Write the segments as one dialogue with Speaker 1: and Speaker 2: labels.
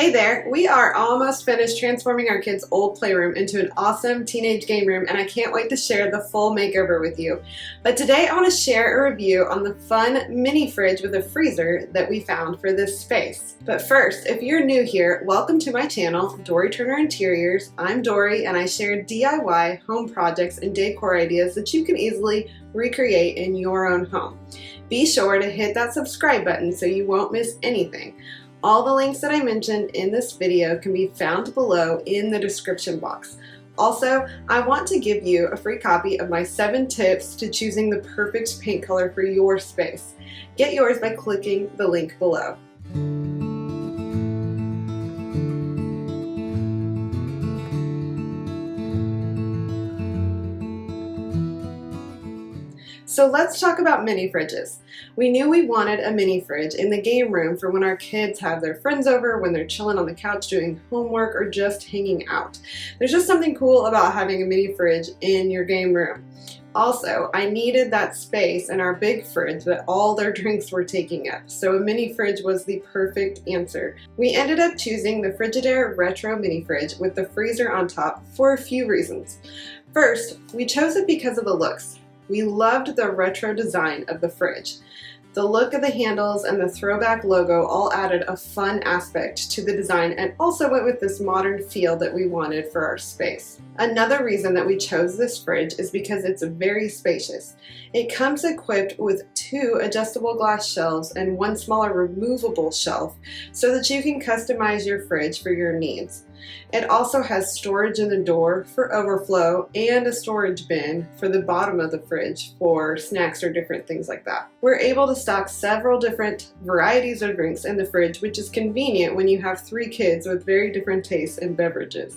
Speaker 1: Hey there! We are almost finished transforming our kids' old playroom into an awesome teenage game room, and I can't wait to share the full makeover with you. But today I want to share a review on the fun mini fridge with a freezer that we found for this space. But first, if you're new here, welcome to my channel, Dori Turner Interiors. I'm Dori and I share DIY home projects and decor ideas that you can easily recreate in your own home. Be sure to hit that subscribe button so you won't miss anything. All the links that I mentioned in this video can be found below in the description box. Also, I want to give you a free copy of my 7 tips to choosing the perfect paint color for your space. Get yours by clicking the link below. So let's talk about mini fridges. We knew we wanted a mini fridge in the game room for when our kids have their friends over, when they're chilling on the couch doing homework, or just hanging out. There's just something cool about having a mini fridge in your game room. Also, I needed that space in our big fridge that all their drinks were taking up, so a mini fridge was the perfect answer. We ended up choosing the Frigidaire Retro Mini Fridge with the freezer on top for a few reasons. First, we chose it because of the looks. We loved the retro design of the fridge. The look of the handles and the throwback logo all added a fun aspect to the design and also went with this modern feel that we wanted for our space. Another reason that we chose this fridge is because it's very spacious. It comes equipped with 2 adjustable glass shelves and 1 smaller removable shelf so that you can customize your fridge for your needs. It also has storage in the door for overflow and a storage bin for the bottom of the fridge for snacks or different things like that. We're able to stock several different varieties of drinks in the fridge, which is convenient when you have 3 kids with very different tastes in beverages.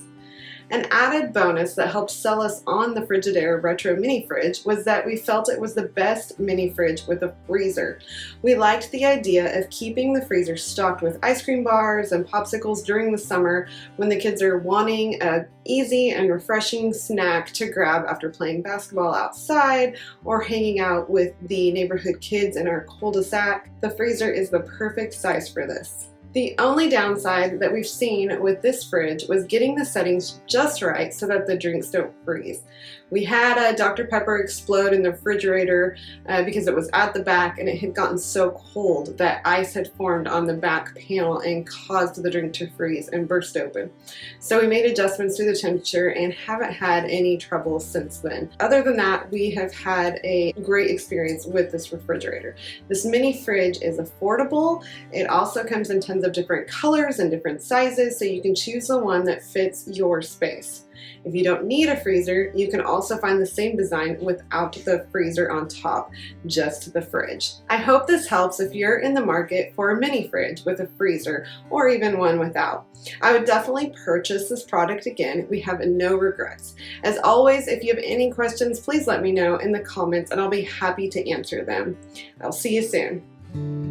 Speaker 1: An added bonus that helped sell us on the Frigidaire Retro Mini Fridge was that we felt it was the best mini fridge with a freezer. We liked the idea of keeping the freezer stocked with ice cream bars and popsicles during the summer when the kids are wanting an easy and refreshing snack to grab after playing basketball outside or hanging out with the neighborhood kids in our cul-de-sac. The freezer is the perfect size for this. The only downside that we've seen with this fridge was getting the settings just right so that the drinks don't freeze. We had a Dr. Pepper explode in the refrigerator because it was at the back and it had gotten so cold that ice had formed on the back panel and caused the drink to freeze and burst open. So we made adjustments to the temperature and haven't had any trouble since then. Other than that, we have had a great experience with this refrigerator. This mini fridge is affordable. It also comes in tons of different colors and different sizes, so you can choose the one that fits your space. If you don't need a freezer, you can also find the same design without the freezer on top, just the fridge. I hope this helps if you're in the market for a mini fridge with a freezer or even one without. I would definitely purchase this product again. We have no regrets. As always, if you have any questions, please let me know in the comments and I'll be happy to answer them. I'll see you soon.